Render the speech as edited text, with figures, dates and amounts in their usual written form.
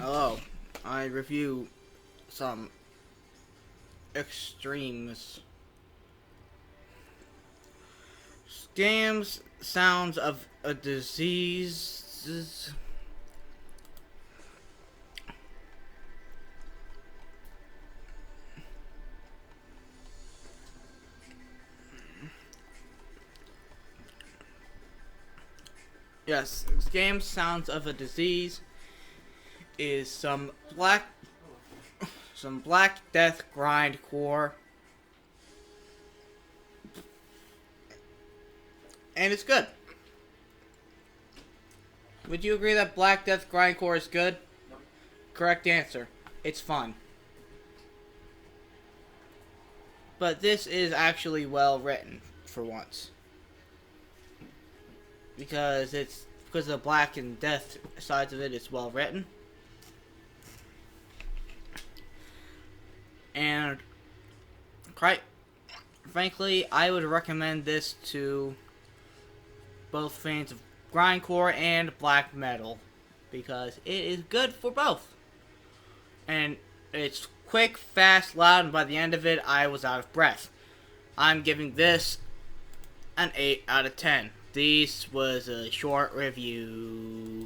Hello. I review some extremes. Scams, sounds of a disease. Yes, scams, sounds of a disease is some Black Death grindcore, and it's good. Would you agree that Black Death grindcore is good? No. Correct answer. It's fun. But this is actually well written for once. Because of the Black and Death sides of it, it's well written. And quite frankly, I would recommend this to both fans of grindcore and black metal, because it is good for both. And it's quick, fast, loud, and by the end of it, I was out of breath. I'm giving this an 8 out of 10. This was a short review.